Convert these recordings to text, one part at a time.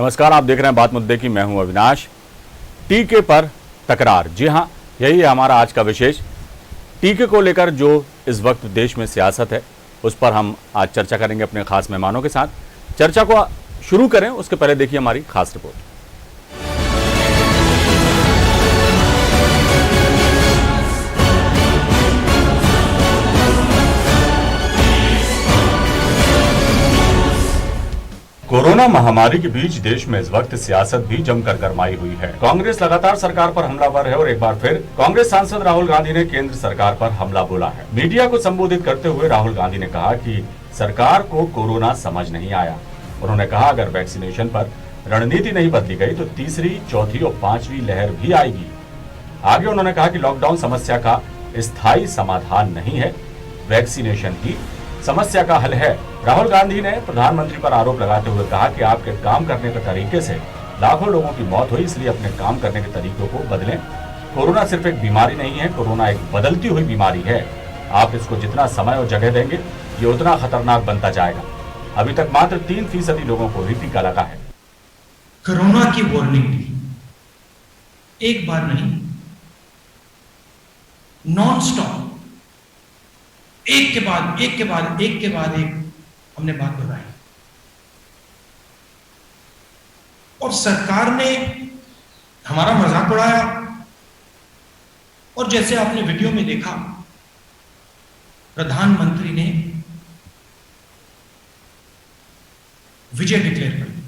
नमस्कार, आप देख रहे हैं बात मुद्दे की। मैं हूं अविनाश। टीके पर तकरार, जी हां, यही है हमारा आज का विशेष। टीके को लेकर जो इस वक्त देश में सियासत है, उस पर हम आज चर्चा करेंगे अपने खास मेहमानों के साथ। चर्चा को शुरू करें उसके पहले देखिए हमारी खास रिपोर्ट। कोरोना महामारी के बीच देश में इस वक्त सियासत भी जमकर गरमाई हुई है। कांग्रेस लगातार सरकार पर हमलावर है और एक बार फिर कांग्रेस सांसद राहुल गांधी ने केंद्र सरकार पर हमला बोला है। मीडिया को संबोधित करते हुए राहुल गांधी ने कहा कि सरकार को कोरोना समझ नहीं आया। उन्होंने कहा अगर वैक्सीनेशन पर रणनीति नहीं बदली गई तो तीसरी, चौथी और पांचवी लहर भी आएगी। आगे उन्होंने कहा कि लॉकडाउन समस्या का स्थायी समाधान नहीं है, वैक्सीनेशन ही समस्या का हल है। राहुल गांधी ने प्रधानमंत्री पर आरोप लगाते हुए कहा कि आपके काम करने के तरीके से लाखों लोगों की मौत हुई, इसलिए अपने काम करने के तरीकों को बदलें। कोरोना सिर्फ एक बीमारी नहीं है, कोरोना एक बदलती हुई बीमारी है। आप इसको जितना समय और जगह देंगे ये उतना खतरनाक बनता जाएगा। अभी तक मात्र 3% लोगों को ही टीका लगा है। कोरोना की वार्निंग दी, एक बार नहीं, नॉन स्टॉप, एक के बाद एक हमने बात दोहराई और सरकार ने हमारा मजाक उड़ाया। और जैसे आपने वीडियो में देखा, प्रधानमंत्री ने विजय डिक्लेयर कर दी,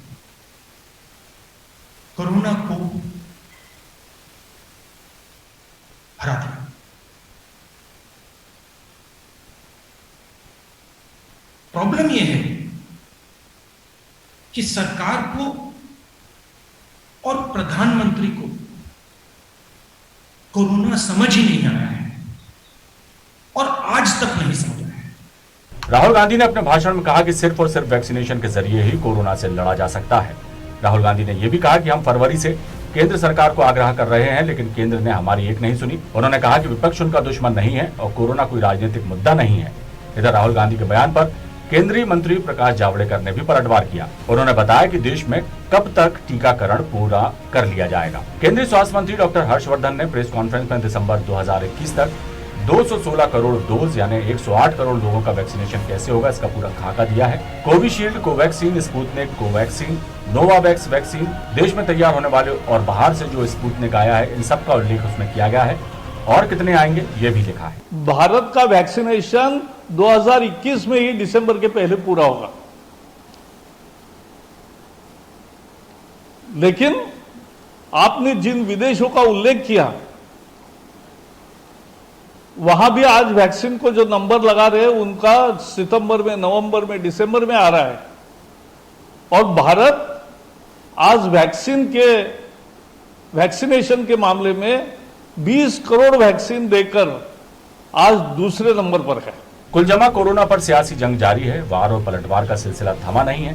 कोरोना को हरा दिया। प्रॉब्लम यह है कि सरकार को और प्रधानमंत्री को कोरोना समझ ही नहीं आया है और आज तक नहीं समझ आया है। राहुल गांधी ने अपने भाषण में कहा कि सिर्फ और सिर्फ वैक्सीनेशन के जरिए ही कोरोना से लड़ा जा सकता है। राहुल गांधी ने यह भी कहा कि हम फरवरी से केंद्र सरकार को आग्रह कर रहे हैं, लेकिन केंद्र ने हमारी एक नहीं सुनी। उन्होंने कहा कि विपक्ष उनका दुश्मन नहीं है और कोरोना कोई राजनीतिक मुद्दा नहीं है। इधर राहुल गांधी के बयान पर केंद्रीय मंत्री प्रकाश जावड़ेकर ने भी पलटवार किया। उन्होंने बताया कि देश में कब तक टीकाकरण पूरा कर लिया जाएगा। केंद्रीय स्वास्थ्य मंत्री डॉक्टर हर्षवर्धन ने प्रेस कॉन्फ्रेंस में दिसंबर 2021 तक 216 करोड़ डोज यानी 108 करोड़ लोगों का वैक्सीनेशन कैसे होगा इसका पूरा खाका दिया है। Covishield, Covaxin, Sputnik, Covaxin, Novavax vaccine देश में तैयार होने वाले और बाहर से जो स्पुतनिक आया है, इन सब का उल्लेख उसमें किया गया है और कितने आएंगे ये भी लिखा है। भारत का वैक्सीनेशन 2021 में ही दिसंबर के पहले पूरा होगा, लेकिन आपने जिन विदेशों का उल्लेख किया वहां भी आज वैक्सीन को जो नंबर लगा रहे हैं उनका सितंबर में, नवंबर में, दिसंबर में आ रहा है और भारत आज वैक्सीनेशन के मामले में 20 करोड़ वैक्सीन देकर आज दूसरे नंबर पर है। कुल जमा कोरोना पर सियासी जंग जारी है। वार और पलटवार का सिलसिला थमा नहीं है।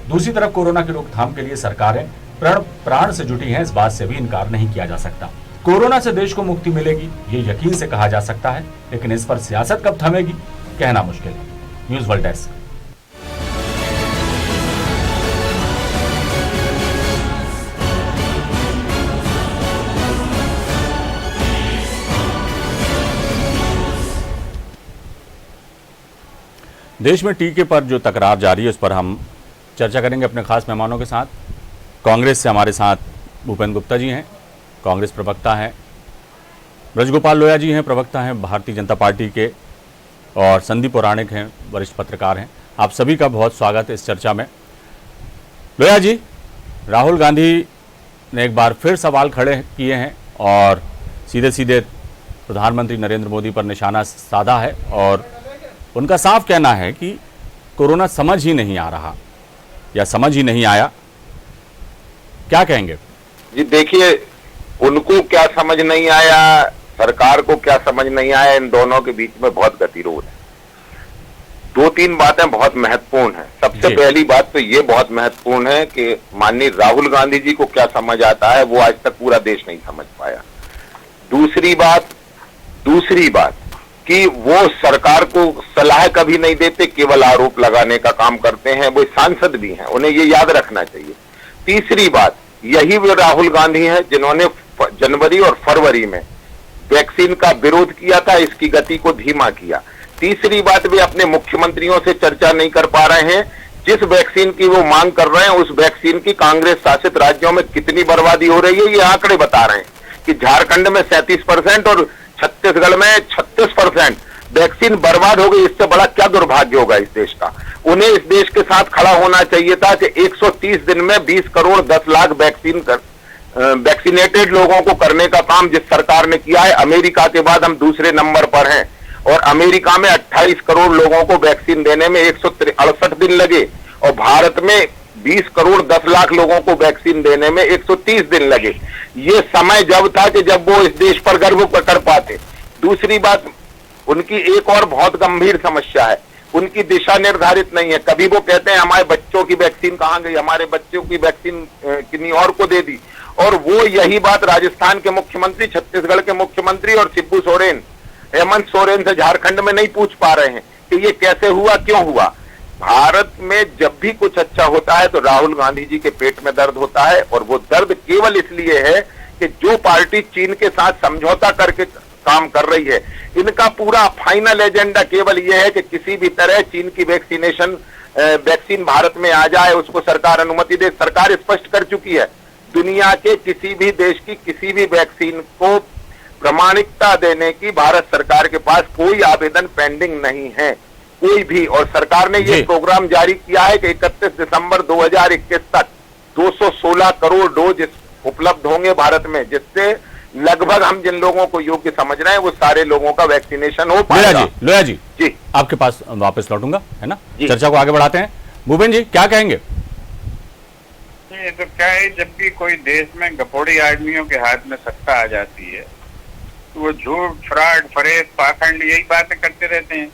दूसरी तरफ कोरोना की रोकथाम के लिए सरकारें प्राण से जुटी हैं, इस बात से भी इनकार नहीं किया जा सकता। कोरोना से देश को मुक्ति मिलेगी ये यकीन से कहा जा सकता है, लेकिन इस पर सियासत कब थमेगी कहना मुश्किल है। News world desk. देश में टीके पर जो तकरार जारी है उस पर हम चर्चा करेंगे अपने खास मेहमानों के साथ। कांग्रेस से हमारे साथ भूपेंद्र गुप्ता जी हैं, कांग्रेस प्रवक्ता हैं। ब्रजगोपाल लोया जी हैं, प्रवक्ता हैं भारतीय जनता पार्टी के। और संदीप पौराणिक हैं, वरिष्ठ पत्रकार हैं। आप सभी का बहुत स्वागत है इस चर्चा में। लोया जी, राहुल गांधी ने एक बार फिर सवाल खड़े किए हैं और सीधे सीधे प्रधानमंत्री नरेंद्र मोदी पर निशाना साधा है और उनका साफ कहना है कि कोरोना समझ ही नहीं आ रहा या समझ ही नहीं आया। क्या कहेंगे जी? देखिए, उनको क्या समझ नहीं आया, सरकार को क्या समझ नहीं आया, इन दोनों के बीच में बहुत गतिरोध है। 2-3 बातें बहुत महत्वपूर्ण हैं। सबसे पहली बात तो ये बहुत महत्वपूर्ण है कि माननीय राहुल गांधी जी को क्या समझ आता है वो आज तक पूरा देश नहीं समझ पाया। दूसरी बात कि वो सरकार को सलाह कभी नहीं देते, केवल आरोप लगाने का काम करते हैं। वो सांसद भी हैं, उन्हें ये याद रखना चाहिए। तीसरी बात, यही वो राहुल गांधी हैं जिन्होंने जनवरी और फरवरी में वैक्सीन का विरोध किया था, इसकी गति को धीमा किया। तीसरी बात, वे अपने मुख्यमंत्रियों से चर्चा नहीं कर पा रहे हैं। जिस वैक्सीन की वो मांग कर रहे हैं, उस वैक्सीन की कांग्रेस शासित राज्यों में कितनी बर्बादी हो रही है, ये आंकड़े बता रहे हैं कि झारखंड में 37% और छत्तीसगढ़ में 36% वैक्सीन बर्बाद हो गई। इससे बड़ा क्या दुर्भाग्य होगा इस देश का। उन्हें इस देश के साथ खड़ा होना चाहिए था कि 130 दिन में 20 करोड़ 10 लाख वैक्सीनेटेड लोगों को करने का काम जिस सरकार ने किया है। अमेरिका के बाद हम दूसरे नंबर पर हैं और अमेरिका में 28 करोड़ लोगों को वैक्सीन देने में 168 दिन लगे और भारत में 20 करोड़ 10 लाख लोगों को वैक्सीन देने में 130 दिन लगे। ये समय जब था कि जब वो इस देश पर गर्व कर पाते। दूसरी बात, उनकी एक और बहुत गंभीर समस्या है, उनकी दिशा निर्धारित नहीं है। कभी वो कहते हैं हमारे बच्चों की वैक्सीन कहां गई, हमारे बच्चों की वैक्सीन किन्हीं और को दे दी, और वो यही बात राजस्थान के मुख्यमंत्री, छत्तीसगढ़ के मुख्यमंत्री और शिबू सोरेन, हेमंत सोरेन से झारखंड में नहीं पूछ पा रहे हैं कि ये कैसे हुआ, क्यों हुआ। भारत में जब भी कुछ अच्छा होता है तो राहुल गांधी जी के पेट में दर्द होता है, और वो दर्द केवल इसलिए है कि जो पार्टी चीन के साथ समझौता करके काम कर रही है, इनका पूरा फाइनल एजेंडा केवल यह है कि किसी भी तरह चीन की वैक्सीन भारत में आ जाए, उसको सरकार अनुमति दे। सरकार स्पष्ट कर चुकी है, दुनिया के किसी भी देश की किसी भी वैक्सीन को प्रमाणिकता देने की भारत सरकार के पास कोई आवेदन पेंडिंग नहीं है, कोई भी। और सरकार ने ये प्रोग्राम जारी किया है कि 31 दिसंबर 2021 तक 216 करोड़ डोज उपलब्ध होंगे भारत में, जिससे लगभग हम जिन लोगों को योग्य समझ रहे हैं वो सारे लोगों का वैक्सीनेशन हो पाएगा। लोया जी आपके पास वापस लौटूंगा, है ना। चर्चा को आगे बढ़ाते हैं। भूपेन जी क्या कहेंगे? ये तो क्या है, जब भी कोई देश में गपोड़ी आदमियों के हाथ में सत्ता आ जाती है तो वो झूठ, फ्रॉड, फरेब, पाखंड यही बातें करते रहते हैं।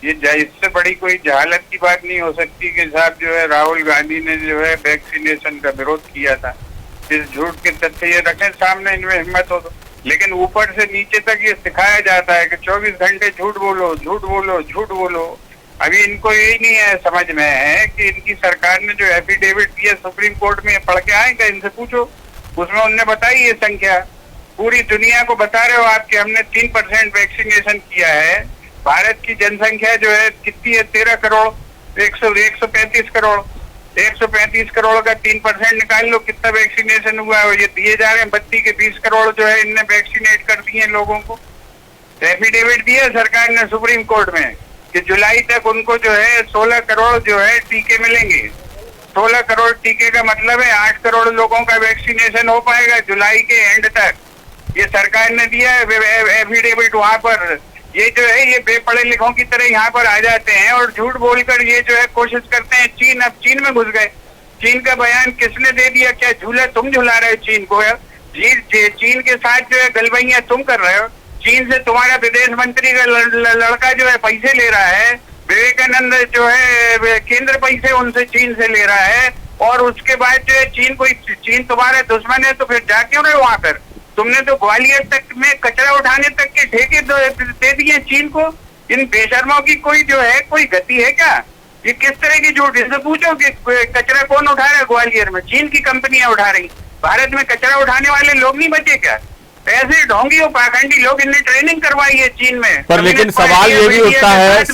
ये इससे बड़ी कोई जहालत की बात नहीं हो सकती कि साहब जो है राहुल गांधी ने जो है वैक्सीनेशन का विरोध किया था। इस झूठ के तथ्य ये रखें सामने, इनमें हिम्मत हो तो। लेकिन ऊपर से नीचे तक ये सिखाया जाता है कि 24 घंटे झूठ बोलो, झूठ बोलो, झूठ बोलो। अभी इनको यही नहीं है, समझ में है कि इनकी सरकार ने जो एफिडेविट दिया सुप्रीम कोर्ट में, पढ़ के आए क्या, इनसे पूछो। उसमें उनने बताई ये संख्या, पूरी दुनिया को बता रहे हो आप कि हमने 3% वैक्सीनेशन किया है। भारत की जनसंख्या जो है कितनी है, 13 करोड़, 135 करोड़। 135 करोड़ का 3% निकाल लो, कितना वैक्सीनेशन हुआ है। ये दिए जा रहे हैं 32 के 20 करोड़ जो है इनने वैक्सीनेट कर दिए लोगों को। एफिडेविट दिया सरकार ने सुप्रीम कोर्ट में कि जुलाई तक उनको जो है 16 करोड़ जो है टीके मिलेंगे। 16 करोड़ टीके का मतलब है 8 करोड़ लोगों का वैक्सीनेशन हो पाएगा जुलाई के एंड तक। ये सरकार ने दिया है एफिडेविट वहां पर। ये जो है ये बेपढ़े लिखों की तरह यहाँ पर आ जाते हैं और झूठ बोलकर ये जो है कोशिश करते हैं। चीन, अब चीन में घुस गए। चीन का बयान किसने दे दिया? क्या झूला तुम झुला रहे हो चीन को? चीन के साथ जो है गलबैया तुम कर रहे हो। चीन से तुम्हारा विदेश मंत्री का लड़का जो है पैसे ले रहा है। विवेकानंद जो है केंद्र पैसे उनसे चीन से ले रहा है, और उसके बाद जो है चीन तुम्हारे दुश्मन है तो फिर जा क्यों रहे हो वहां पर? तुमने तो ग्वालियर तक में कचरा उठाने तक के ठेके दे दिए चीन को। इन बेशर्मों की कोई जो है कोई गति है क्या? ये किस तरह की झूठ? इससे पूछो कि कचरा कौन उठा रहा है ग्वालियर में? चीन की कंपनियां उठा रही। भारत में कचरा उठाने वाले लोग नहीं बचे क्या? ऐसे ढोंगी और पाखंडी लोग, इन्हें ट्रेनिंग करवाई है चीन में। पर लेकिन सवाल ये भी उठता है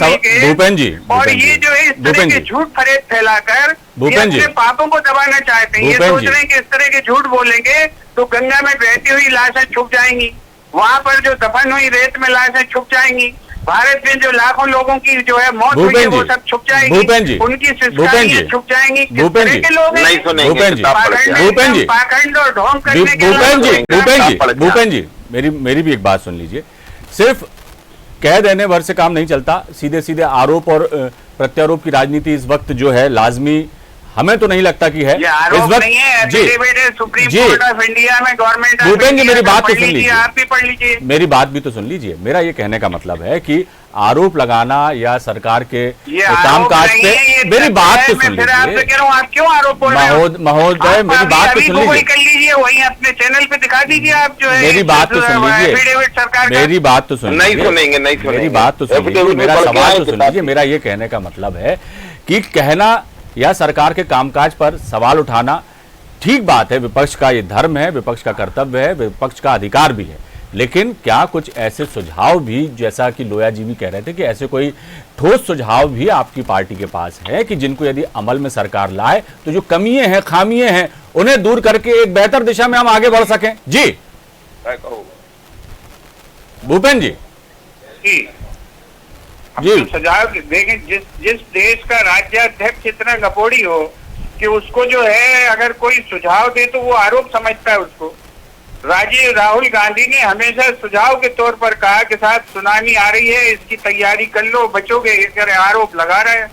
भूपेन जी, और ये जो है इस तरह के झूठ फरेब फैलाकर अपने पापों को दबाना चाहते हैं। ये सोच रहे हैं कि इस तरह के झूठ बोलेंगे तो गंगा में बहती हुई लाशें छुप जाएंगी, वहां पर जो दफन हुई रेत में लाशें छुप जाएंगी, भारत में जो लाखों लोगों की जो है मौत हुई है वो सब छुप जाएगी, उनकी सिस्कारियां छुप जाएंगी। किस तरह के लोग हैं? पाखंड और ढोंग करने के लोग। भूपेन जी मेरी भी एक बात सुन लीजिए। सिर्फ कह देने भर से काम नहीं चलता, सीधे सीधे आरोप और प्रत्यारोप की राजनीति इस वक्त जो है लाजमी हमें तो नहीं लगता कि है इस वक्त। जी सुप्रीम कोर्ट ऑफ इंडिया में गवर्नमेंट। भूपेन जी मेरी बात तो सुन लीजिए, आप भी पढ़ लीजिए, मेरी बात भी तो सुन लीजिए। मेरा ये कहने का मतलब है कि आरोप लगाना या सरकार के कामकाज पे, मेरी बात तो सुन लीजिए। आप क्यों आरोप बोल रहे हो महोदय? मेरी बात तो सुन लीजिए, कर लीजिए, वही अपने चैनल पे दिखा दीजिए आप जो है। मेरी बात तो सुन लीजिए, मेरी बात तो सुन लीजिए, नहीं सुनेंगे, मेरी बात तो सुन लीजिए, मेरा सवाल तो सुन लीजिए। मेरा ये कहने का मतलब है कि कहना या सरकार के कामकाज पर सवाल उठाना ठीक बात है, विपक्ष का ये धर्म है, विपक्ष का कर्तव्य है, विपक्ष का अधिकार भी है, लेकिन क्या कुछ ऐसे सुझाव भी, जैसा कि लोया जी भी कह रहे थे, कि ऐसे कोई ठोस सुझाव भी आपकी पार्टी के पास है कि जिनको यदि अमल में सरकार लाए तो जो कमियां हैं, खामियां हैं, उन्हें दूर करके एक बेहतर दिशा में हम आगे बढ़ सकें? जी भूपेन जी। जी सुझाव देखें, जिस देश का राज्याध्यक्ष इतना गपोड़ी हो कि उसको जो है अगर कोई सुझाव दे तो वो आरोप समझता है उसको। राहुल गांधी ने हमेशा सुझाव के तौर पर कहा कि साहब सुनामी आ रही है, इसकी तैयारी कर लो, बचोगे, इस आरोप लगा रहे हैं।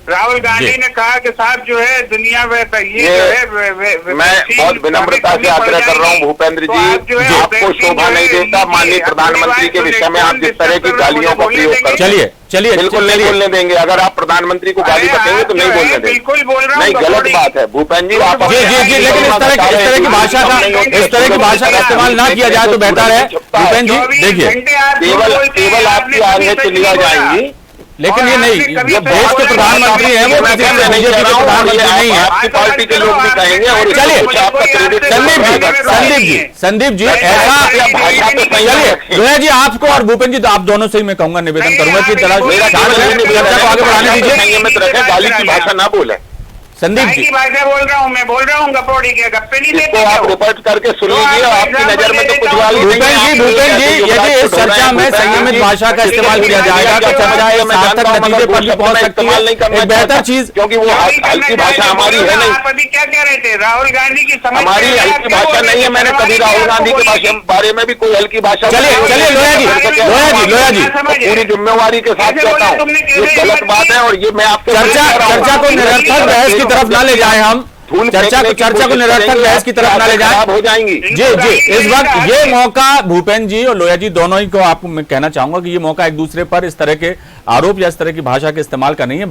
राहुल गांधी ने कहा कि साहब जो है दुनिया में ये जो है मैं बहुत विनम्रता से आग्रह कर रहा हूँ भूपेंद्र जी, आपको शोभा नहीं देता माननीय प्रधानमंत्री के विषय में आप जिस तरह की गालियों का प्रयोग करते हैं। चलिए बिल्कुल नहीं बोलने देंगे। अगर आप प्रधानमंत्री को गाली बतेंगे तो नहीं बोलने देंगे। बिल्कुल बोल रहा हूँ, नहीं, गलत बात है भूपेन जी। आप जी, लेकिन इस तरह की भाषा का इस्तेमाल ना किया जाए तो बेहतर है। भूपेन जी देखिए, केवल आपकी आगे चलिया जाएंगी, लेकिन ये नहीं, जो देश के प्रधानमंत्री हैं वो किसी बीजेपी के प्रधानमंत्री नहीं है, आपकी पार्टी के लोग भी कहेंगे। और चलिए संदीप जी ऐसा, चलिए लोया जी आपको और भूपेन जी, तो आप दोनों से ही मैं कहूंगा, निवेदन करूंगा कि चर्चा को आगे बढ़ाने दीजिए, संयमित रखें, गाली की भाषा ना बोले। संदीप जी भाषा बोल रहा हूँ, मैं बोल रहा हूँ, गपोड़ी के गप्पे नहीं देते। आप रिपोर्ट करके सुन लीजिए, आपकी नजर में तो कुछ गाली। भूपेन जी यदि इस चर्चा में संयमित भाषा का इस्तेमाल किया जाएगा तो चर्चा एक सार्थक नतीजे पर भी पहुंच सकती है, एक बेहतर चीज, क्योंकि वो हल्की भाषा हमारी है नहीं। आप अभी क्या कह रहे थे? राहुल गांधी की समझ हमारी हल्की भाषा नहीं है। मैंने कभी राहुल गांधी के बारे में भी कोई हल्की भाषा। चलिए लोया जी पूरी जिम्मेवारी के साथ कहता हूँ, ये गलत बात है। और ये मैं आपको चर्चा को निरर्थक बहस की तरफ ना ले जाए, हम चर्चा को निरर्थक बहस की तरफ ना ले जाए, हो जाएंगी। जी इस वक्त ये मौका भूपेन जी और लोया जी दोनों ही को आपको मैं कहना चाहूंगा कि ये मौका एक दूसरे पर इस तरह के आरोप या इस तरह की भाषा के इस्तेमाल का नहीं है।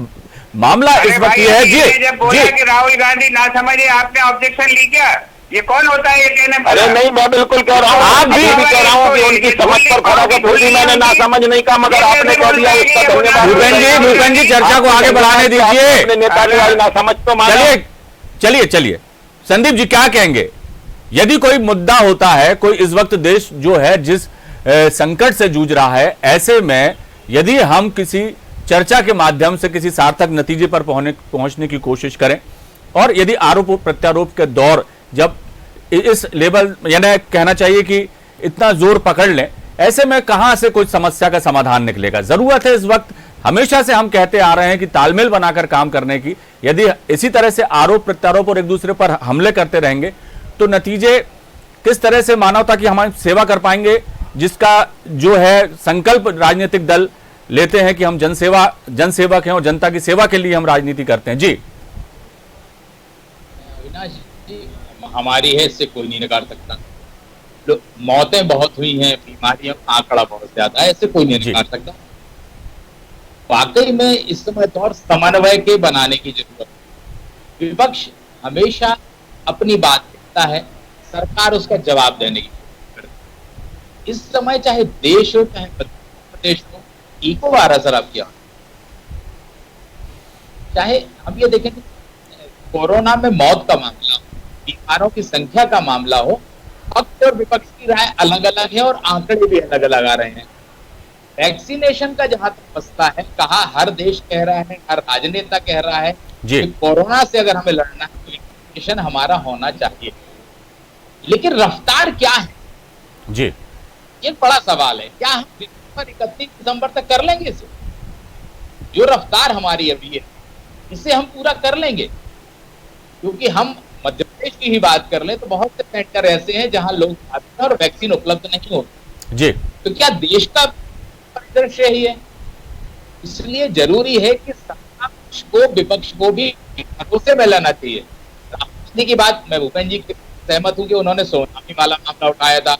मामला इस वक्त ये है जी, राहुल गांधी ना समझे, आपने ऑब्जेक्शन ली क्या? ये कौन होता है ये कहने? अरे नहीं, मैं बिल्कुल कह रहा हूँ, आप भी कह रहा हूँ कि उनकी समझ पर खड़ा कर थोड़ी मैंने ना समझ नहीं कहा, मगर आपने कह दिया, उसका धन्यवाद। भूपेन जी चर्चा को आगे बढ़ाने दीजिए। नेता की ना समझ तो मानिए। चलिए संदीप जी क्या कहेंगे? यदि कोई मुद्दा होता है, कोई इस वक्त देश जो है जिस संकट से जूझ रहा है, ऐसे में यदि हम किसी चर्चा के माध्यम से किसी सार्थक नतीजे पर पहुंचने की कोशिश करें, और यदि आरोप प्रत्यारोप के दौर जब इस लेवल, यानी कहना चाहिए कि इतना जोर पकड़ लें, ऐसे में कहां से कोई समस्या का समाधान निकलेगा? जरूरत है इस वक्त, हमेशा से हम कहते आ रहे हैं कि तालमेल बनाकर काम करने की। यदि इसी तरह से आरोप प्रत्यारोप और एक दूसरे पर हमले करते रहेंगे तो नतीजे किस तरह से मानवता की हमारी सेवा कर पाएंगे, जिसका जो है संकल्प राजनीतिक दल लेते हैं कि हम जनसेवक हैं और जनता की सेवा के लिए हम राजनीति करते हैं। जी अविनाश जी, हमारी है इससे कोई नहीं नकार सकता। मौतें बहुत हुई हैं, बीमारियों का आंकड़ा बहुत ज्यादा है, ऐसे कोई नहीं नकार सकता। वाकई में इस समय दौर समन्वय के बनाने की जरूरत है। विपक्ष हमेशा अपनी बात कहता है, सरकार उसका जवाब देने की कोशिश करती है। इस समय चाहे देश हो चाहे प्रदेश हो, इको वायरस आप किया, चाहे हम ये देखें कोरोना में मौत का मामला हो, बीमारों की संख्या का मामला हो, पक्ष और विपक्ष की राय अलग अलग है और आंकड़े भी अलग अलग आ रहे हैं। वैक्सीनेशन का जहां तक मसला है, कहा हर देश कह रहा है, हर राजनेता कह रहा है कि कोरोना से अगर हमें लड़ना है तो वैक्सीनेशन हमारा होना चाहिए, लेकिन रफ्तार क्या है जी, ये बड़ा सवाल है। क्या हम 31 दिसंबर तक कर लेंगे इसे? जो रफ्तार हमारी अभी है इसे हम पूरा कर लेंगे? क्योंकि हम मध्य प्रदेश की ही बात कर लें तो बहुत से सेंटर ऐसे हैं जहां लोग आते हैं और वैक्सीन उपलब्ध नहीं होती जी। तो क्या देश का परिदृश्य ही है? इसलिए जरूरी है कि सत्ता पक्ष को विपक्ष को भी भरोसे में लाना चाहिए। राजनीति की बात मैं भूपेन जी के सहमत हूं कि उन्होंने सोनामी वाला मामला उठाया था,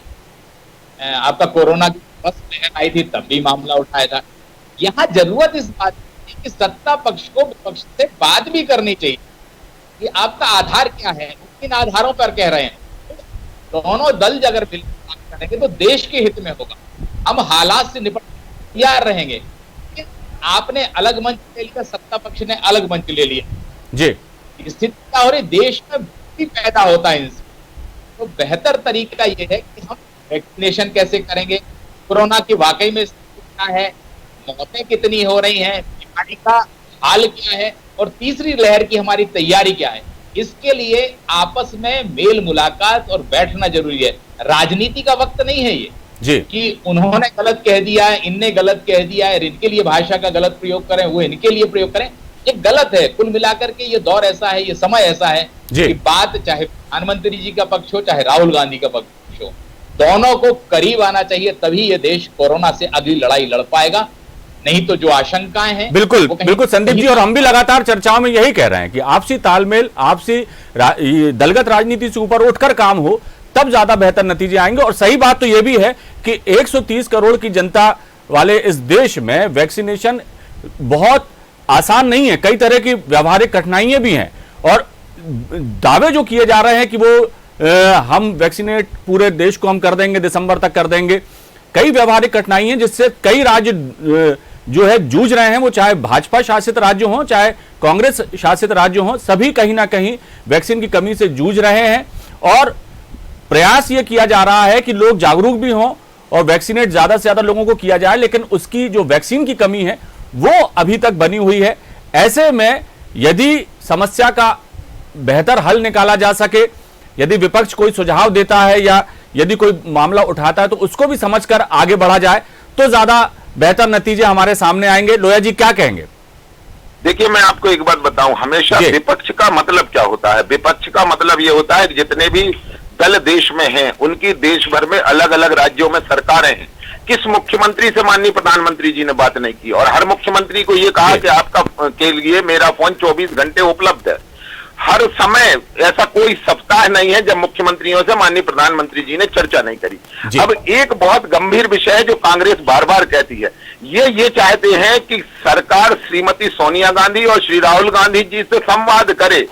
आपका कोरोना की बस लहर आई थी तब भी मामला उठाया था। यहाँ जरूरत इस बात की कि सत्ता पक्ष को विपक्ष से बात भी करनी चाहिए कि आपका आधार क्या है, किन आधारों पर कह रहे हैं। दोनों दल अगर मिलकर बात करेंगे तो देश के हित में होगा, हम हालात से निपट तैयार रहेंगे। आपने अलग मंच ले लिया, सत्ता पक्ष ने अलग मंच ले लिया जी। स्थिति क्या हो रही, देश में भी पैदा होता है इनसे। तो बेहतर तरीका ये है कि हम वैक्सीनेशन कैसे करेंगे, कोरोना की वाकई में क्या है, मौतें कितनी हो रही हैं, बीमारी का हाल क्या है, और तीसरी लहर की हमारी तैयारी क्या है। इसके लिए आपस में मेल मुलाकात और बैठना जरूरी है। राजनीति का वक्त नहीं है ये जी कि उन्होंने गलत कह दिया है, इनने गलत कह दिया है, इनके लिए भाषा का गलत प्रयोग करें, वो इनके लिए प्रयोग करें, ये गलत है। कुल मिलाकर के ये दौर ऐसा है, ये समय ऐसा है कि बात चाहे प्रधानमंत्री जी का पक्ष हो चाहे राहुल गांधी का पक्ष हो, दोनों को करीब आना चाहिए, तभी ये देश कोरोना से अगली लड़ाई लड़ पाएगा। नहीं तो जो आशंकाएं हैं बिल्कुल बिल्कुल संदीप जी, और हम भी लगातार चर्चाओं में यही कह रहे हैं कि आपसी तालमेल, आपसी दलगत राजनीति से ऊपर उठकर काम हो, तब ज्यादा बेहतर नतीजे आएंगे। और सही बात तो यह भी है कि 130 करोड़ की जनता वाले इस देश में वैक्सीनेशन बहुत आसान नहीं है, कई तरह की व्यावहारिक कठिनाइयां भी हैं, और दावे जो किए जा रहे हैं कि वो हम वैक्सीनेट पूरे देश को हम कर देंगे, दिसंबर तक कर देंगे, कई व्यावहारिक कठिनाइयां जिससे कई राज्य जो है जूझ रहे हैं, वो चाहे भाजपा शासित राज्य हों चाहे कांग्रेस शासित राज्य हों, सभी कहीं ना कहीं वैक्सीन की कमी से जूझ रहे हैं। और प्रयास ये किया जा रहा है कि लोग जागरूक भी हों और वैक्सीनेट ज्यादा से ज्यादा लोगों को किया जाए, लेकिन उसकी जो वैक्सीन की कमी है वो अभी तक बनी हुई है। ऐसे में यदि समस्या का बेहतर हल निकाला जा सके, यदि विपक्ष कोई सुझाव देता है या यदि कोई मामला उठाता है तो उसको भी समझकर आगे बढ़ा जाए तो ज्यादा बेहतर नतीजे हमारे सामने आएंगे। लोया जी क्या कहेंगे? देखिए, मैं आपको एक बात बताऊं, हमेशा विपक्ष का मतलब क्या होता है? विपक्ष का मतलब यह होता है कि जितने भी दल देश में हैं, उनकी देश भर में अलग अलग राज्यों में सरकारें हैं, किस मुख्यमंत्री से माननीय प्रधानमंत्री जी ने बात नहीं की, और हर मुख्यमंत्री को यह कहा कि आपका के लिए मेरा फोन 24 घंटे उपलब्ध है। हर समय ऐसा कोई सप्ताह नहीं है जब मुख्यमंत्रियों से माननीय प्रधानमंत्री जी ने चर्चा नहीं करी। अब एक बहुत गंभीर विषय है जो कांग्रेस बार बार कहती है, ये चाहते हैं कि सरकार श्रीमती सोनिया गांधी और श्री राहुल गांधी जी से संवाद करे,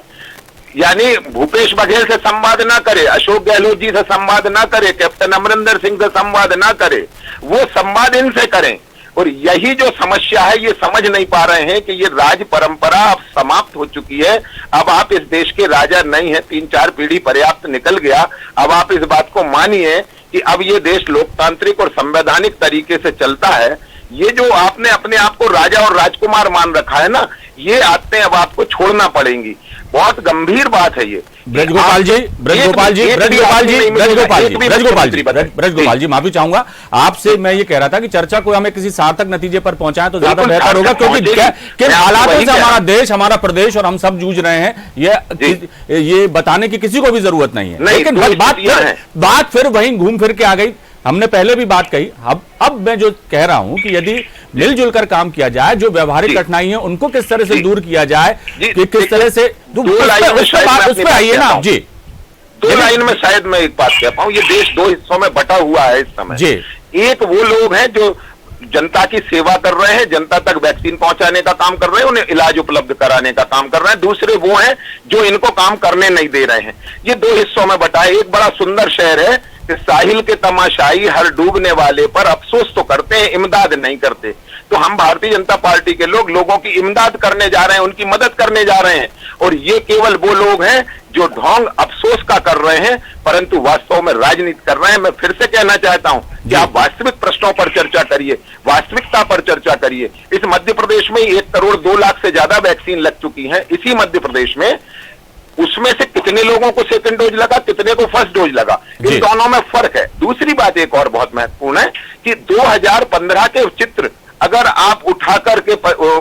यानी भूपेश बघेल से संवाद ना करे, अशोक गहलोत जी से संवाद ना करे, कैप्टन अमरिंदर सिंह से संवाद ना करे, वो संवाद इनसे करें। और यही जो समस्या है, ये समझ नहीं पा रहे हैं कि ये राज परंपरा अब समाप्त हो चुकी है। अब आप इस देश के राजा नहीं है, 3-4 पीढ़ी पर्याप्त निकल गया। अब आप इस बात को मानिए कि अब ये देश लोकतांत्रिक और संवैधानिक तरीके से चलता है। ये जो आपने अपने आप को राजा और राजकुमार मान रखा है ना, ये आदतें अब आपको छोड़ना पड़ेंगी। बहुत गंभीर बात है ये। ब्रजगोपाल जी माफी चाहूंगा आपसे, मैं ये कह रहा था कि चर्चा को हमें किसी सार्थक नतीजे पर पहुंचाएं तो ज्यादा बेहतर होगा, क्योंकि किन हालातों से हमारा देश, हमारा प्रदेश और हम सब जूझ रहे हैं, ये बताने की किसी को भी जरूरत नहीं है। लेकिन बात फिर वहीं घूम फिर के आ गई। हमने पहले भी बात कही, अब मैं जो कह रहा हूं कि यदि मिलजुल कर काम किया जाए, जो व्यावहारिक कठिनाई है उनको किस तरह से दूर किया जाए, कि किस तरह से उस पर आइए ना जी। 2 लाइन में शायद मैं एक बात कह पाऊं, ये देश 2 हिस्सों में बटा हुआ है इस समय जी। एक वो लोग हैं जो जनता की सेवा कर रहे हैं, जनता तक वैक्सीन पहुंचाने का काम कर रहे हैं, उन्हें इलाज उपलब्ध कराने का काम कर रहे हैं। दूसरे वो हैं जो इनको काम करने नहीं दे रहे हैं। ये 2 हिस्सों में बटा है। एक बड़ा सुंदर शहर है कि साहिल के तमाशाई हर डूबने वाले पर अफसोस तो करते हैं, इमदाद नहीं करते। तो हम भारतीय जनता पार्टी के लोग लोगों की इमदाद करने जा रहे हैं, उनकी मदद करने जा रहे हैं। और ये केवल वो लोग हैं जो ढोंग अफसोस का कर रहे हैं, परंतु वास्तव में राजनीति कर रहे हैं। मैं फिर से कहना चाहता हूं कि आप वास्तविक प्रश्नों पर चर्चा करिए, वास्तविकता पर चर्चा करिए। इस मध्य प्रदेश में 1 करोड़ 2 लाख से ज्यादा वैक्सीन लग चुकी है इसी मध्य प्रदेश में। उसमें से कितने लोगों को सेकंड डोज लगा, कितने को फर्स्ट डोज लगा, इन दोनों में फर्क है। दूसरी बात एक और बहुत महत्वपूर्ण है कि 2015 के चित्र अगर आप उठा करके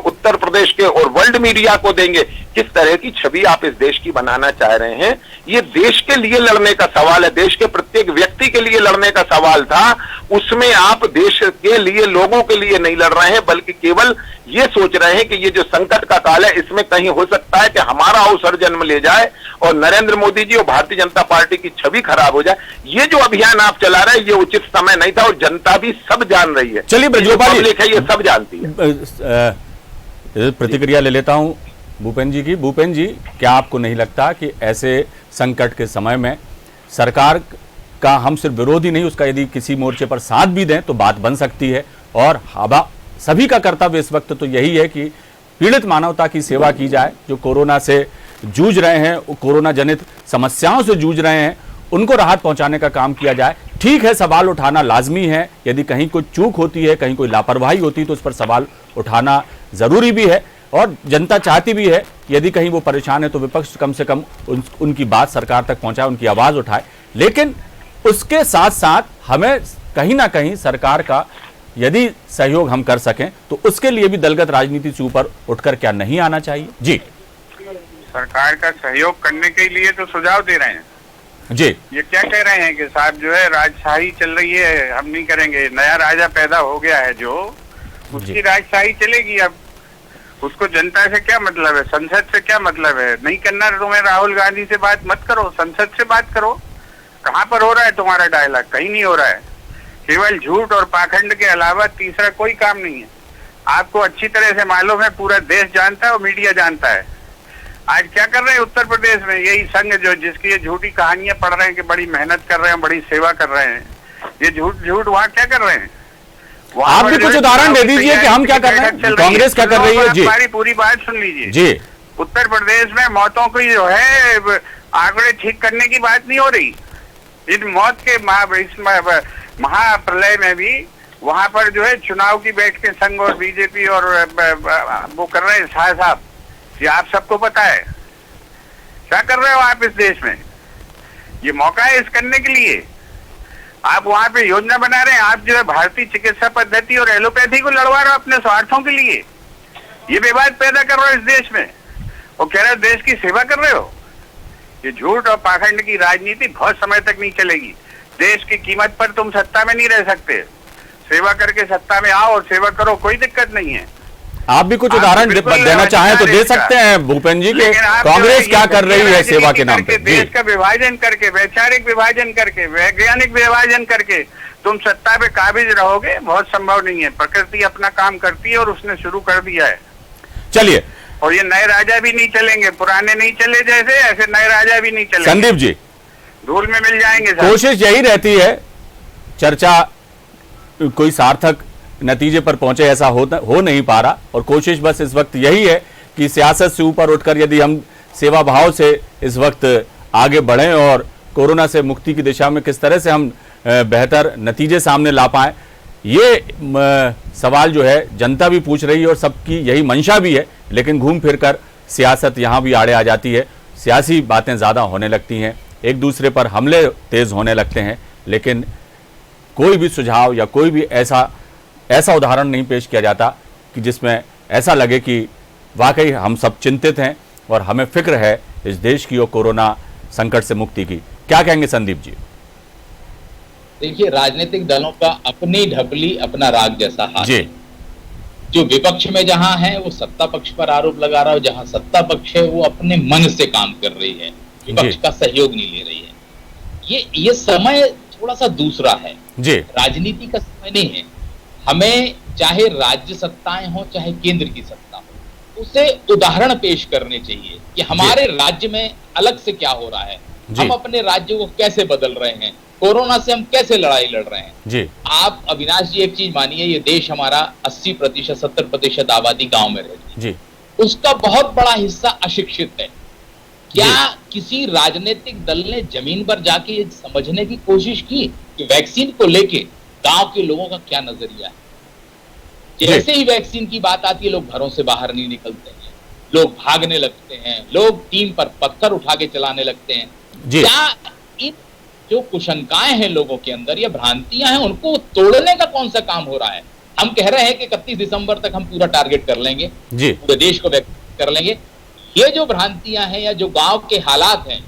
उत्तर प्रदेश के और वर्ल्ड मीडिया को देंगे, किस तरह की छवि आप इस देश की बनाना चाह रहे हैं। ये देश के लिए लड़ने का सवाल है, देश के प्रत्येक व्यक्ति के लिए लड़ने का सवाल था। उसमें आप देश के लिए, लोगों के लिए नहीं लड़ रहे हैं, बल्कि केवल ये सोच रहे हैं कि ये जो संकट का काल है, इसमें कहीं हो सकता है कि हमारा अवसर जन्म ले जाए और नरेंद्र मोदी जी और भारतीय जनता पार्टी की छवि खराब हो जाए। ये जो अभियान आप चला रहे हैं, ये उचित समय नहीं था और जनता भी सब जान रही है। चलिए ब्रजगोपाल जी, ये सब जानती है। प्रतिक्रिया ले लेता हूं भूपेन जी की। भूपेन जी, क्या आपको नहीं लगता कि ऐसे संकट के समय में सरकार का हम सिर्फ विरोध ही नहीं, उसका यदि किसी मोर्चे पर साथ भी दें तो बात बन सकती है? और सभी का कर्तव्य इस वक्त तो यही है कि पीड़ित मानवता की सेवा की जाए, जो कोरोना से जूझ रहे हैं, कोरोना जनित समस्याओं से जूझ रहे हैं, उनको राहत पहुंचाने का काम किया जाए। ठीक है, सवाल उठाना लाजमी है, यदि कहीं कोई चूक होती है, कहीं कोई लापरवाही होती है तो उस पर सवाल उठाना जरूरी भी है और जनता चाहती भी है यदि कहीं वो परेशान है तो विपक्ष कम से कम उनकी बात सरकार तक पहुंचाए, उनकी आवाज उठाए। लेकिन उसके साथ साथ हमें कहीं ना कहीं सरकार का यदि सहयोग हम कर सकें तो उसके लिए भी दलगत राजनीति से ऊपर उठकर क्या नहीं आना चाहिए? जी, सरकार का सहयोग करने के लिए तो सुझाव दे रहे हैं जी। ये क्या कह रहे हैं कि साहब जो है राजशाही चल रही है, हम नहीं करेंगे, नया राजा पैदा हो गया है जो उसकी राजशाही चलेगी। अब उसको जनता से क्या मतलब है, संसद से क्या मतलब है? नहीं करना तुम्हें राहुल गांधी से बात मत करो, संसद से बात करो। कहाँ पर हो रहा है तुम्हारा डायलॉग? कहीं नहीं हो रहा है। केवल झूठ और पाखंड के अलावा तीसरा कोई काम नहीं है। आपको अच्छी तरह से मालूम है, पूरा देश जानता है और मीडिया जानता है। आज क्या कर रहे हैं उत्तर प्रदेश में यही संघ जो जिसकी ये झूठी कहानियां पढ़ रहे हैं कि बड़ी मेहनत कर रहे हैं, बड़ी सेवा कर रहे हैं, ये झूठ वहाँ क्या कर रहे हैं? आप भी कुछ उदाहरण दे दीजिए कि हम क्या कर रहे हैं, कांग्रेस क्या कर रही है। जी, हमारी पूरी बात सुन लीजिए जी। उत्तर प्रदेश में मौतों की जो है आंकड़े ठीक करने की बात नहीं हो रही। इन मौत के महाप्रलय में भी वहां पर जो है चुनाव की बैठकें संघ और बीजेपी और वो कर रहे हैं शाह साहब। ये आप सबको पता है। क्या कर रहे हो आप इस देश में? ये मौका है इस करने के लिए। आप वहां पे योजना बना रहे हैं, आप जो है भारतीय चिकित्सा पद्धति और एलोपैथी को लड़वा रहे हो अपने स्वार्थों के लिए। ये विवाद पैदा कर रहे हो इस देश में और कह रहे हो देश की सेवा कर रहे हो। ये झूठ और पाखंड की राजनीति बहुत समय तक नहीं चलेगी। देश की कीमत पर तुम सत्ता में नहीं रह सकते। सेवा करके सत्ता में आओ और सेवा करो, कोई दिक्कत नहीं है। आप भी कुछ उदाहरण देना चाहें तो दे सकते हैं भूपेंद्र जी के कांग्रेस क्या कर रही है सेवा के नाम पे। देश का विभाजन करके, वैचारिक विभाजन करके, वैज्ञानिक विभाजन करके तुम सत्ता पे काबिज रहोगे, बहुत संभव नहीं है। प्रकृति अपना काम करती है और उसने शुरू कर दिया है। चलिए, और ये नए राजा भी नहीं चलेंगे, पुराने नहीं चले जैसे, ऐसे नए राजा भी नहीं चलेंगे। संदीप जी, धूल में मिल जाएंगे। कोशिश यही रहती है, चर्चा कोई सार्थक नतीजे पर पहुंचे ऐसा हो नहीं पा रहा, और कोशिश बस इस वक्त यही है कि सियासत से ऊपर उठकर यदि हम सेवा भाव से इस वक्त आगे बढ़ें और कोरोना से मुक्ति की दिशा में किस तरह से हम बेहतर नतीजे सामने ला पाएं, ये सवाल जो है जनता भी पूछ रही है और सबकी यही मंशा भी है। लेकिन घूम फिरकर सियासत यहाँ भी आड़े आ जाती है, सियासी बातें ज़्यादा होने लगती हैं, एक दूसरे पर हमले तेज होने लगते हैं, लेकिन कोई भी सुझाव या कोई भी ऐसा उदाहरण नहीं पेश किया जाता कि जिसमें ऐसा लगे कि वाकई हम सब चिंतित हैं और हमें फिक्र है इस देश की और कोरोना संकट से मुक्ति की। क्या कहेंगे संदीप जी? देखिए, राजनीतिक दलों का अपनी ढपली अपना राग जैसा हाल जी। है। जो विपक्ष में जहां है वो सत्ता पक्ष पर आरोप लगा रहा है, जहां सत्ता पक्ष है वो अपने मन से काम कर रही है, विपक्ष का सहयोग नहीं ले रही है। ये समय थोड़ा सा दूसरा है जी, राजनीति का समय नहीं है। हमें चाहे राज्य सत्ताएं हो चाहे केंद्र की सत्ता हो, उसे उदाहरण पेश करने चाहिए कि हमारे राज्य में अलग से क्या हो रहा है, हम अपने राज्य को कैसे बदल रहे हैं, कोरोना से हम कैसे लड़ाई लड़ रहे हैं। जी। आप अविनाश जी एक चीज मानिए, ये देश हमारा 80% 70% आबादी गांव में रहती है, जी। उसका बहुत बड़ा हिस्सा अशिक्षित है। क्या किसी राजनीतिक दल ने जमीन पर जाके ये समझने की कोशिश की कि वैक्सीन को लेके गांव के लोगों का क्या नजरिया है? जैसे ही वैक्सीन की बात आती है, लोग घरों से बाहर नहीं निकलते हैं, लोग भागने लगते हैं, लोग टीम पर पत्थर उठा के चलाने लगते हैं। क्या इन जो कुशंकाएं हैं लोगों के अंदर या भ्रांतियां हैं, उनको तोड़ने का कौन सा काम हो रहा है? हम कह रहे हैं कि 31 दिसंबर तक हम पूरा टारगेट कर लेंगे, पूरे देश को वैक्सीन कर लेंगे। ये जो भ्रांतियां हैं या जो गांव के हालात हैं,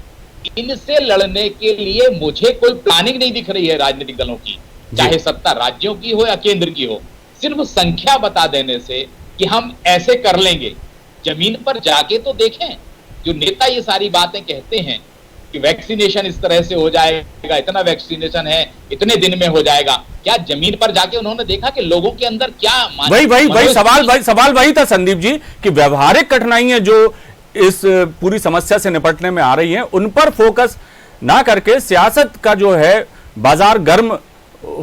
इनसे लड़ने के लिए मुझे कोई प्लानिंग नहीं दिख रही है राजनीतिक दलों की, चाहे सत्ता राज्यों की हो या केंद्र की हो। सिर्फ संख्या बता देने से कि हम ऐसे कर लेंगे, जमीन पर जाके तो देखें। जो नेता ये सारी बातें कहते हैं कि वैक्सीनेशन इस तरह से हो जाएगा, इतना वैक्सीनेशन है, इतने दिन में हो जाएगा, क्या जमीन पर जाके उन्होंने देखा कि लोगों के अंदर क्या वही सवाल वही था संदीप जी कि व्यवहारिक कठिनाइयां जो इस पूरी समस्या से निपटने में आ रही हैं, उन पर फोकस ना करके सियासत का जो है बाजार गर्म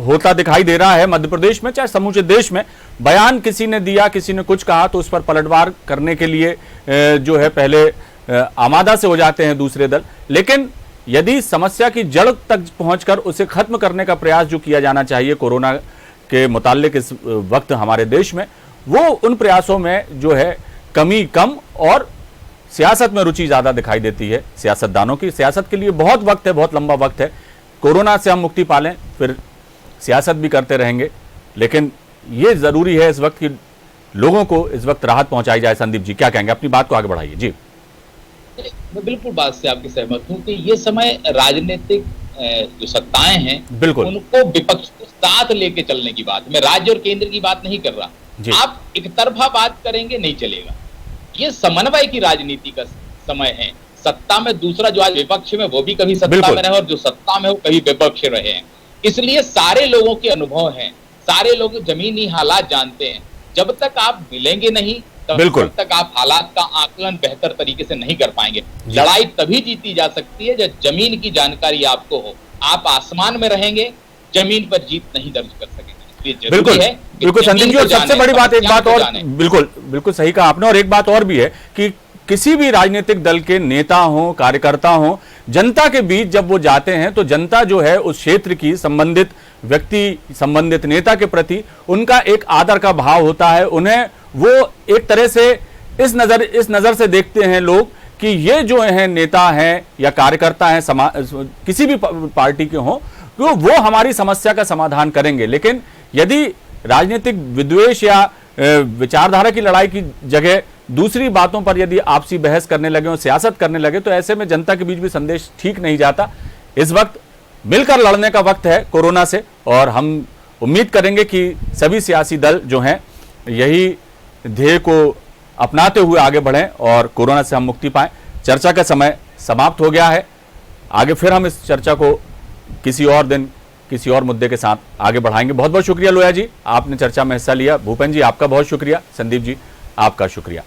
होता दिखाई दे रहा है मध्य प्रदेश में, चाहे समूचे देश में। बयान किसी ने दिया, किसी ने कुछ कहा तो उस पर पलटवार करने के लिए जो है पहले आमादा से हो जाते हैं दूसरे दल, लेकिन यदि समस्या की जड़ तक पहुंचकर उसे खत्म करने का प्रयास जो किया जाना चाहिए कोरोना के मुताल्लिक इस वक्त हमारे देश में, वो उन प्रयासों में जो है कमी कम और सियासत में रुचि ज्यादा दिखाई देती है सियासतदानों की। सियासत के लिए बहुत वक्त है, बहुत लंबा वक्त है। कोरोना से हम मुक्ति पालें, फिर सियासत भी करते रहेंगे, लेकिन ये जरूरी है इस वक्त कि लोगों को इस वक्त राहत पहुंचाई जाए। संदीप जी क्या कहेंगे, अपनी बात को आगे बढ़ाइए। जी मैं बिल्कुल बात से आपकी सहमत हूं कि ये समय राजनीतिक जो सत्ताएं हैं बिल्कुल उनको विपक्ष को साथ लेके चलने की बात। मैं राज्य और केंद्र की बात नहीं कर रहा। आप एक तरफा बात करेंगे नहीं चलेगा। ये समन्वय की राजनीति का समय है। सत्ता में दूसरा जो आज विपक्ष में वो भी कभी सत्ता में रहे और जो सत्ता में वो कभी विपक्ष रहे हैं, इसलिए सारे लोगों के अनुभव हैं, सारे लोग जमीनी हालात जानते हैं। जब तक आप मिलेंगे नहीं तब तक आप हालात का आकलन बेहतर तरीके से नहीं कर पाएंगे। लड़ाई तभी जीती जा सकती है जब जमीन की जानकारी आपको हो। आप आसमान में रहेंगे, जमीन पर जीत नहीं दर्ज कर सकेंगे। बिल्कुल बिल्कुल संदीप जी, और सबसे बड़ी बात एक बात और, बिल्कुल बिल्कुल सही कहा आपने, और एक बात और भी है कि किसी भी राजनीतिक दल के नेता हो, कार्यकर्ता हो, जनता के बीच जब वो जाते हैं तो जनता जो है उस क्षेत्र की संबंधित व्यक्ति, संबंधित नेता के प्रति उनका एक आदर का भाव होता है। उन्हें वो एक तरह से इस नजर से देखते हैं लोग कि ये जो है नेता हैं या कार्यकर्ता हैं किसी भी पार्टी के हों, तो वो हमारी समस्या का समाधान करेंगे। लेकिन यदि राजनीतिक विद्वेष या विचारधारा की लड़ाई की जगह दूसरी बातों पर यदि आपसी बहस करने लगे और सियासत करने लगे तो ऐसे में जनता के बीच भी संदेश ठीक नहीं जाता। इस वक्त मिलकर लड़ने का वक्त है कोरोना से, और हम उम्मीद करेंगे कि सभी सियासी दल जो हैं यही ध्येय को अपनाते हुए आगे बढ़ें और कोरोना से हम मुक्ति पाएं। चर्चा का समय समाप्त हो गया है। आगे फिर हम इस चर्चा को किसी और दिन किसी और मुद्दे के साथ आगे बढ़ाएंगे। बहुत बहुत शुक्रिया लोया जी, आपने चर्चा में हिस्सा लिया। भूपेन जी आपका बहुत शुक्रिया। संदीप जी आपका शुक्रिया।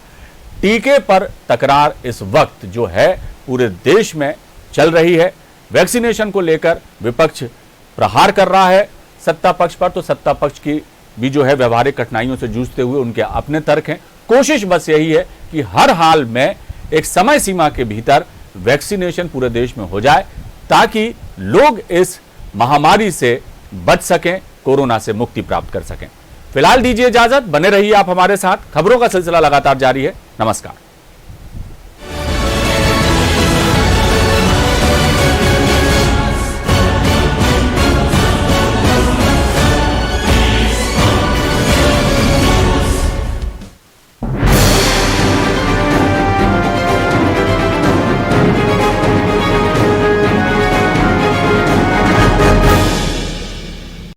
टीके पर तकरार इस वक्त जो है पूरे देश में चल रही है। वैक्सीनेशन को लेकर विपक्ष प्रहार कर रहा है सत्ता पक्ष पर, तो सत्ता पक्ष की भी जो है व्यवहारिक कठिनाइयों से जूझते हुए उनके अपने तर्क हैं। कोशिश बस यही है कि हर हाल में एक समय सीमा के भीतर वैक्सीनेशन पूरे देश में हो जाए ताकि लोग इस महामारी से बच सकें, कोरोना से मुक्ति प्राप्त कर सकें। फिलहाल दीजिए इजाजत, बने रहिए आप हमारे साथ। खबरों का सिलसिला लगातार जारी है। नमस्कार।